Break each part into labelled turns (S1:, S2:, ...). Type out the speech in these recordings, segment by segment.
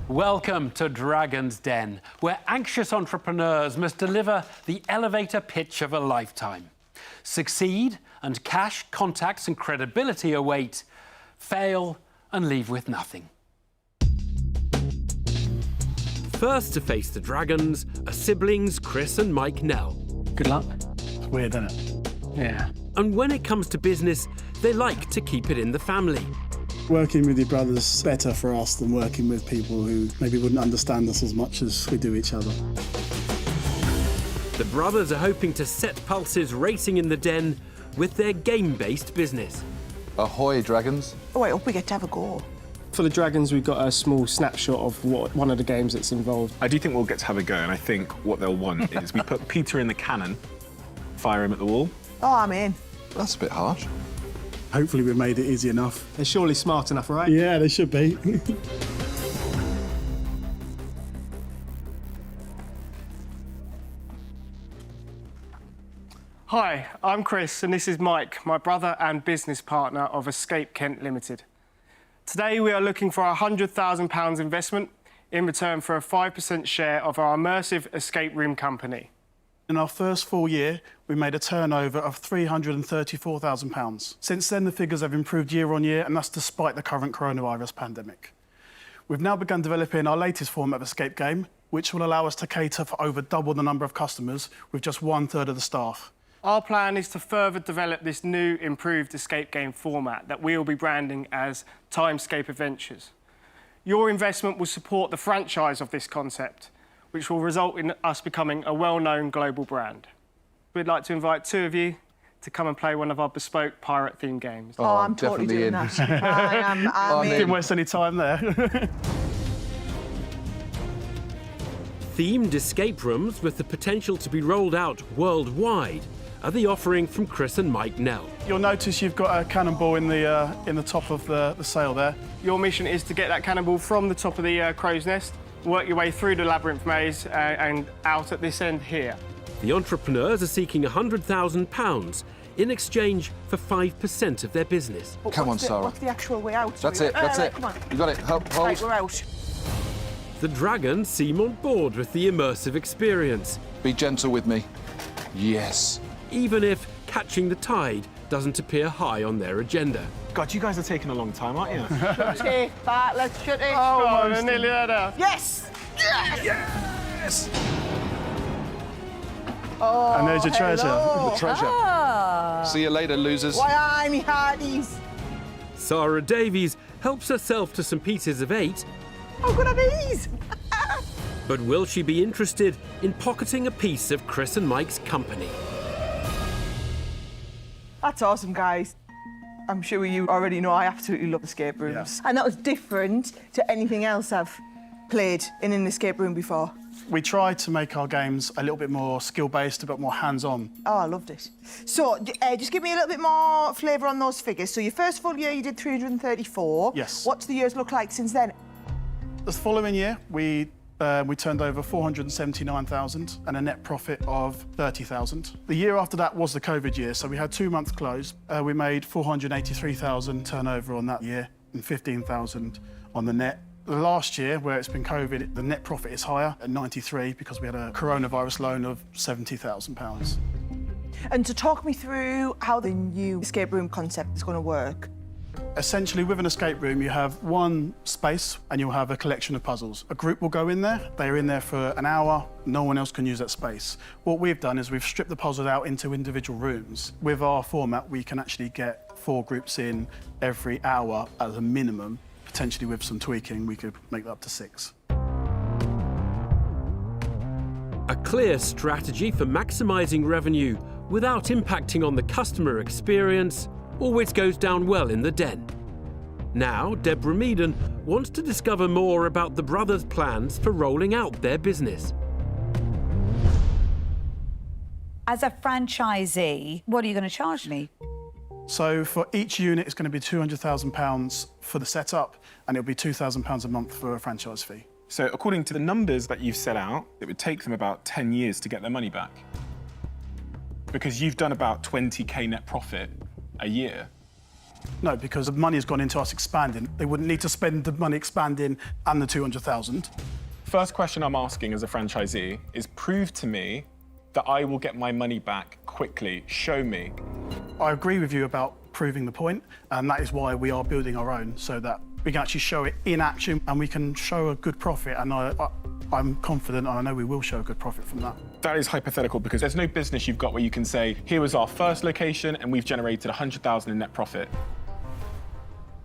S1: Welcome to Dragon's Den, where anxious entrepreneurs must deliver the elevator pitch of a lifetime. Succeed and cash, contacts and credibility await. Fail and leave with nothing. First to face the dragons are siblings Chris and Mike Nell.
S2: Good luck. It's weird, isn't it? Yeah.
S1: And when it comes to business, they like to keep it in the family.
S3: Working with your brothers is better for us than working with people who maybe wouldn't understand us as much as we do each other.
S1: The brothers are hoping to set pulses racing in the den with their game-based business.
S4: Ahoy, dragons.
S5: Oh, I hope we get to have a go.
S6: For the Dragons, we've got a small snapshot of one of the games that's involved.
S7: I do think we'll get to have a go, and I think what they'll want is we put Peter in the cannon, fire him at the wall.
S5: Oh, I'm in.
S4: That's a bit harsh.
S3: Hopefully we've made it easy enough.
S6: They're surely smart enough, right?
S3: Yeah, they should be.
S6: Hi, I'm Chris, and this is Mike, my brother and business partner of Escape Kent Limited. Today we are looking for a £100,000 investment in return for a 5% share of our immersive escape room company.
S3: In our first full year, we made a turnover of £334,000. Since then, the figures have improved year on year, and that's despite the current coronavirus pandemic. We've now begun developing our latest form of escape game, which will allow us to cater for over double the number of customers with just 1/3 of the staff.
S6: Our plan is to further develop this new, improved escape game format that we will be branding as Timescape Adventures. Your investment will support the franchise of this concept, which will result in us becoming a well-known global brand. We'd like to invite two of you to come and play one of our bespoke pirate-themed games.
S5: Oh, I'm totally doing
S4: in.
S5: that. I'm in.
S3: Didn't waste any time there.
S1: Themed escape rooms with the potential to be rolled out worldwide are the offering from Chris and Mike Nell.
S3: You'll notice you've got a cannonball in the top of the sail there.
S6: Your mission is to get that cannonball from the top of the crow's nest, work your way through the labyrinth maze and out at this end here.
S1: The entrepreneurs are seeking £100,000 in exchange for 5% of their business.
S5: But
S4: Come on, Sarah.
S5: What's the actual way out?
S4: That's it, that's it.
S5: Come on.
S4: You got it. Hold.
S5: Right, we're out.
S1: The dragons seem on board with the immersive experience,
S4: Be gentle with me. Yes.
S1: even if catching the tide doesn't appear high on their agenda.
S7: God, you guys are taking a long time, aren't you?
S5: Shut it, Bart, let's shut it.
S6: Oh, we're nearly there now.
S5: Yes!
S4: Yes!
S5: Oh,
S3: And there's your treasure.
S5: hello.
S4: The treasure.
S5: Ah.
S4: See you later, losers.
S5: Why, I'm me hearties.
S1: Sarah Davies helps herself to some pieces of 8,
S5: How good are these?
S1: but will she be interested in pocketing a piece of Chris and Mike's company?
S5: That's awesome, guys. I'm sure you already know I absolutely love escape rooms. And that was different to anything else I've played in an escape room before.
S3: We try to make our games a little bit more skill-based, a bit more hands-on.
S5: Oh, I loved it. So, just give me a little bit more flavour on those figures. So your first full year, you did 334.
S3: Yes.
S5: What's the years look like since then?
S3: The following year, we turned over 479,000 and a net profit of 30,000. The year after that was the COVID year, so we had 2 months closed. We made 483,000 turnover on that year and 15,000 on the net. Last year, where it's been COVID, the net profit is higher at 93 because we had a coronavirus loan of £70,000.
S5: And to talk me through how the new escape room concept is going to work.
S3: Essentially, with an escape room, you have one space and you'll have a collection of puzzles. A group will go in there, they're in there for an hour, no one else can use that space. What we've done is we've stripped the puzzles out into individual rooms. With our format, we can actually get 4 groups in every hour as a minimum. Potentially with some tweaking, we could make that up to 6.
S1: A clear strategy for maximising revenue without impacting on the customer experience always goes down well in the den. Now, Deborah Meaden wants to discover more about the brothers' plans for rolling out their business.
S8: As a franchisee, what are you going to charge me?
S3: So for each unit, it's going to be £200,000 for the setup, and it'll be £2,000 a month for a franchise fee.
S7: So according to the numbers that you've set out, it would take them about 10 years to get their money back. Because you've done about 20k net profit a year.
S3: No, because the money has gone into us expanding. They wouldn't need to spend the money expanding and the 200,000.
S7: First question I'm asking as a franchisee is prove to me that I will get my money back quickly. Show me.
S3: I agree with you about proving the point, and that is why we are building our own, so that we can actually show it in action and we can show a good profit. And I'm confident, and I know we will show a good profit from that.
S7: That is hypothetical because there's no business you've got where you can say, here was our first location and we've generated 100,000 in net profit.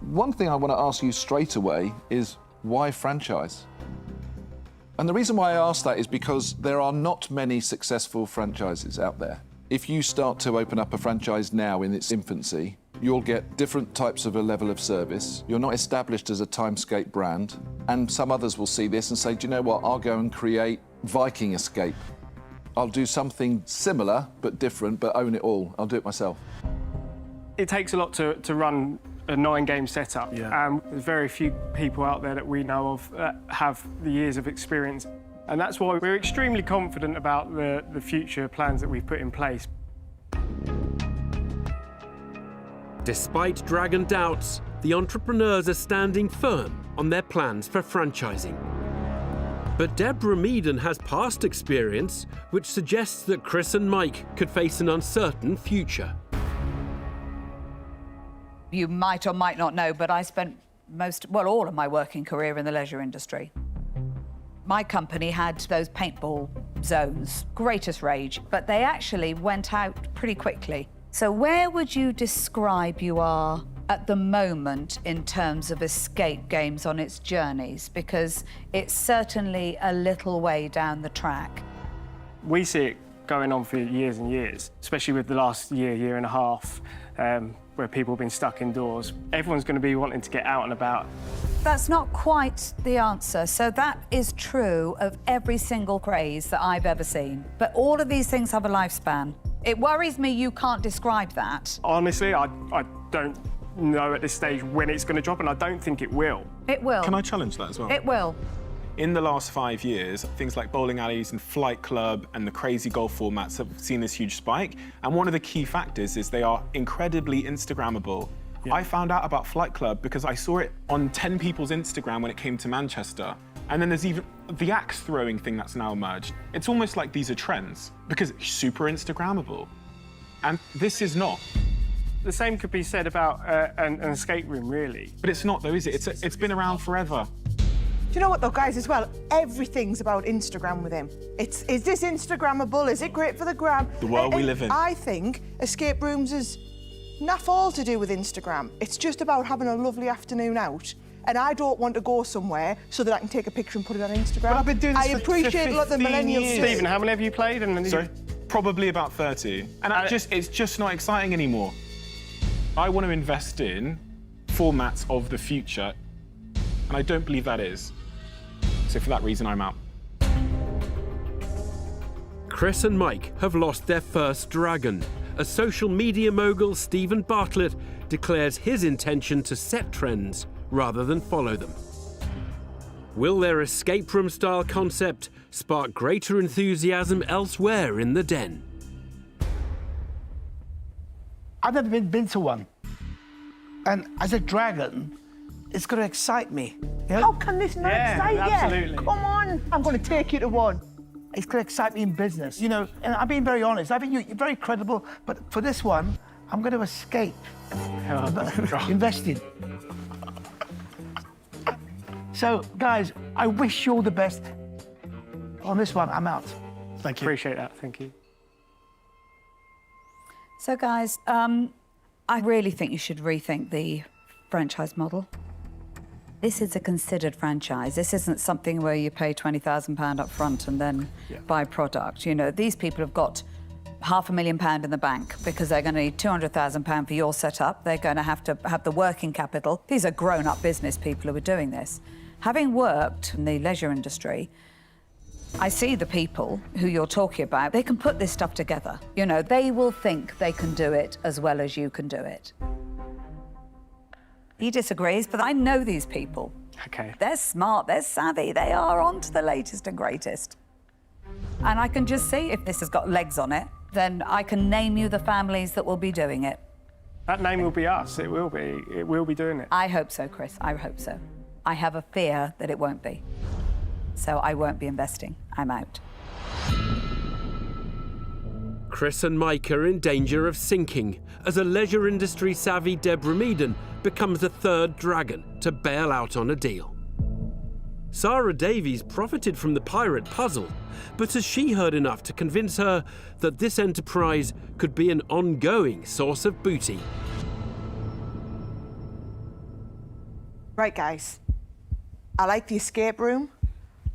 S4: One thing I want to ask you straight away is why franchise? And the reason why I ask that is because there are not many successful franchises out there. If you start to open up a franchise now in its infancy, you'll get different types of a level of service. You're not established as a Timescape brand. And some others will see this and say, do you know what, I'll go and create Viking Escape. I'll do something similar, but different, but own it all. I'll do it myself.
S6: It takes a lot to run a 9-game setup.
S3: Yeah.
S6: There's very few people out there that we know of that have the years of experience. And that's why we're extremely confident about the future plans that we've put in place.
S1: Despite Dragon doubts, the entrepreneurs are standing firm on their plans for franchising. But Deborah Meaden has past experience which suggests that Chris and Mike could face an uncertain future.
S8: You might or might not know, but I spent all of my working career in the leisure industry. My company had those paintball zones, greatest rage, but they actually went out pretty quickly. So where would you describe you are at the moment in terms of escape games on its journeys? Because it's certainly a little way down the track.
S6: We see it going on for years and years, especially with the last year and a half, where people have been stuck indoors. Everyone's going to be wanting to get out and about.
S8: That's not quite the answer. So that is true of every single craze that I've ever seen. But all of these things have a lifespan. It worries me you can't describe that.
S6: Honestly, I don't know at this stage when it's going to drop, and I don't think it will.
S8: It will.
S7: Can I challenge that as well?
S8: It will.
S7: In the last 5 years, things like bowling alleys and Flight Club and the crazy golf formats have seen this huge spike. And one of the key factors is they are incredibly Instagrammable. Yeah. I found out about Flight Club because I saw it on 10 people's Instagram when it came to Manchester. And then there's even the axe throwing thing that's now emerged. It's almost like these are trends because it's super Instagrammable. And this is not.
S6: The same could be said about an escape room, really.
S7: But it's not, though, is it? It's been around forever.
S5: Do you know what, though, guys, as well? Everything's about Instagram with him. Is this Instagrammable? Is it great for the gram?
S7: The world we live in.
S5: I think escape rooms is naff all to do with Instagram. It's just about having a lovely afternoon out. And I don't want to go somewhere so that I can take a picture and put it on Instagram.
S2: But I've been doing this
S5: I appreciate what the millennials do.
S6: Stephen, how many have you played?
S7: Sorry? Probably about 30. And it's just not exciting anymore. I want to invest in formats of the future, and I don't believe that is. So for that reason, I'm out.
S1: Chris and Mike have lost their first dragon. As social media mogul Stephen Bartlett declares his intention to set trends rather than follow them. Will their escape room style concept spark greater enthusiasm elsewhere in the Den?
S2: I've never been to one. And as a dragon, it's going to excite me. You know?
S5: How can this not excite you?
S6: Absolutely.
S5: Come on, I'm going to take you to one.
S2: It's going to excite me in business. You know, and I'm being very honest. I think you're very credible, but for this one, I'm going to escape. Investing. So, guys, I wish you all the best. On this one, I'm out.
S3: Thank you.
S6: Appreciate that, thank you.
S8: So, guys, I really think you should rethink the franchise model. This is a considered franchise. This isn't something where you pay £20,000 up front and then buy product. You know, these people have got £500,000 in the bank because they're going to need £200,000 for your setup. They're going to have the working capital. These are grown-up business people who are doing this. Having worked in the leisure industry, I see the people who you're talking about. They can put this stuff together. You know, they will think they can do it as well as you can do it. He disagrees, but I know these people.
S6: Okay.
S8: They're smart, they're savvy, they are on to the latest and greatest. And I can just see if this has got legs on it, then I can name you the families that will be doing it.
S6: That name will be us. It will be. It will be doing it.
S8: I hope so, Chris. I hope so. I have a fear that it won't be. So I won't be investing. I'm out.
S1: Chris and Mike are in danger of sinking as a leisure industry savvy Deborah Meaden becomes a third dragon to bail out on a deal. Sarah Davies profited from the pirate puzzle, but has she heard enough to convince her that this enterprise could be an ongoing source of booty?
S5: Right, guys. I like the escape room.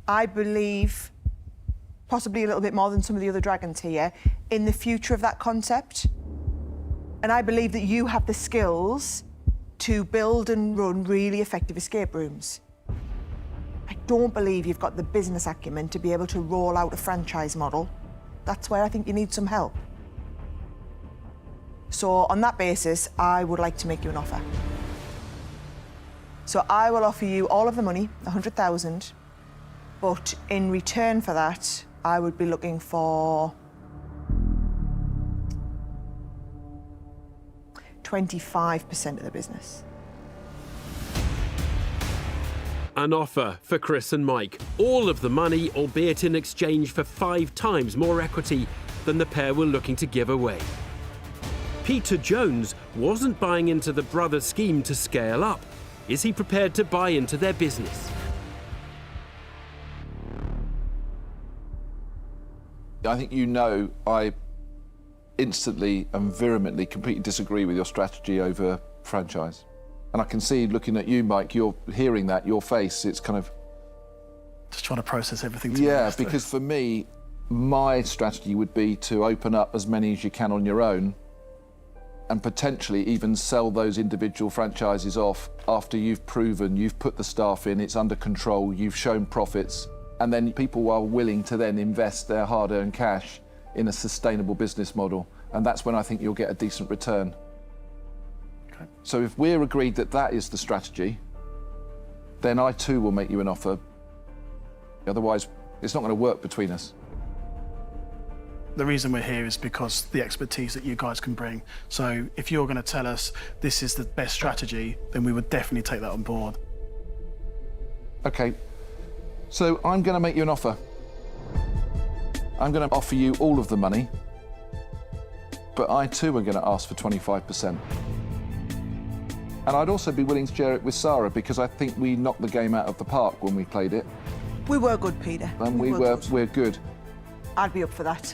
S5: I believe, possibly a little bit more than some of the other dragons here, in the future of that concept. And I believe that you have the skills to build and run really effective escape rooms. I don't believe you've got the business acumen to be able to roll out a franchise model. That's where I think you need some help. So on that basis, I would like to make you an offer. So I will offer you all of the money, 100,000, but in return for that, I would be looking for 25% of the business.
S1: An offer for Chris and Mike. All of the money, albeit in exchange for 5 times more equity than the pair were looking to give away. Peter Jones wasn't buying into the brothers' scheme to scale up. Is he prepared to buy into their business?
S4: I think you know I instantly and vehemently completely disagree with your strategy over franchise. And I can see, looking at you, Mike, you're hearing that, your face, it's kind of...
S3: Just trying to process everything.
S4: Yeah, because for me, my strategy would be to open up as many as you can on your own and potentially even sell those individual franchises off after you've proven, you've put the staff in, it's under control, you've shown profits, and then people are willing to then invest their hard-earned cash in a sustainable business model. And that's when I think you'll get a decent return. Okay. So if we're agreed that that is the strategy, then I too will make you an offer. Otherwise, it's not going to work between us.
S3: The reason we're here is because the expertise that you guys can bring. So if you're going to tell us this is the best strategy, then we would definitely take that on board.
S4: Okay, so I'm going to make you an offer. I'm going to offer you all of the money, but I too am going to ask for 25%. And I'd also be willing to share it with Sarah because I think we knocked the game out of the park when we played it.
S5: We were good, Peter.
S4: And we're good.
S5: I'd be up for that.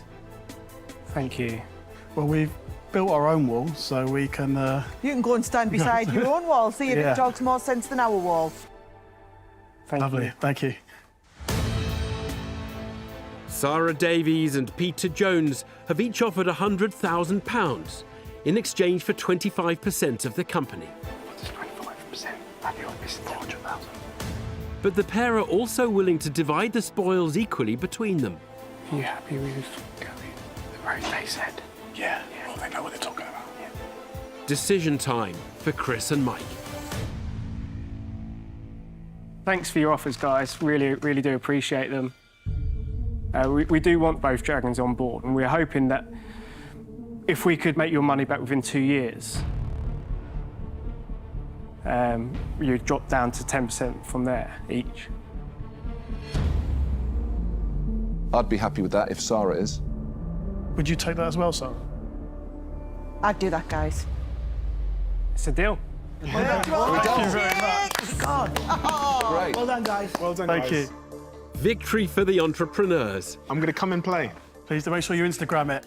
S6: Thank you.
S3: Well, we've built our own wall, so we can...
S5: You can go and stand beside your own wall, see if
S3: Yeah.
S5: it talks more sense than our wall.
S6: Thank
S3: Lovely,
S6: you.
S3: thank you.
S1: Sarah Davies and Peter Jones have each offered £100,000 in exchange for 25% of the company.
S6: What does 25% value on this? 400,000.
S1: But the pair are also willing to divide the spoils equally between them.
S6: Are you happy with going the road they said?
S3: Yeah, well, they know what they're talking about.
S6: Yeah.
S1: Decision time for Chris and Mike.
S6: Thanks for your offers, guys. Really, really do appreciate them. We do want both dragons on board, and we're hoping that if we could make your money back within 2 years, you drop down to 10% from there each.
S4: I'd be happy with that if Sarah is.
S3: Would you take that as well, Sarah?
S5: I'd do that, guys.
S6: It's a deal.
S4: Great.
S3: Well done, guys. Well done, Thank you.
S1: Victory for the entrepreneurs,
S7: I'm going to come and play.
S3: Please do make sure you Instagram it.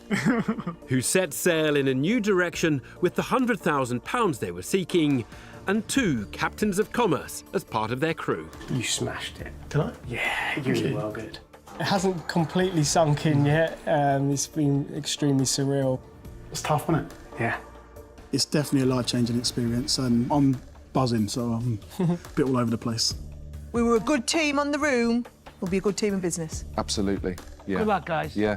S1: who set sail in a new direction with the £100,000 they were seeking, and 2 captains of commerce as part of their crew.
S6: You smashed it.
S3: Did I?
S6: Yeah, you were well good. It hasn't completely sunk in yet. It's been extremely surreal.
S3: It's tough, isn't it?
S6: Yeah.
S3: It's definitely a life-changing experience, and I'm buzzing, so I'm a bit all over the place.
S5: We were a good team on the room. We'll be a good team in business.
S4: Absolutely. Yeah.
S2: Good luck, guys.
S4: Yeah.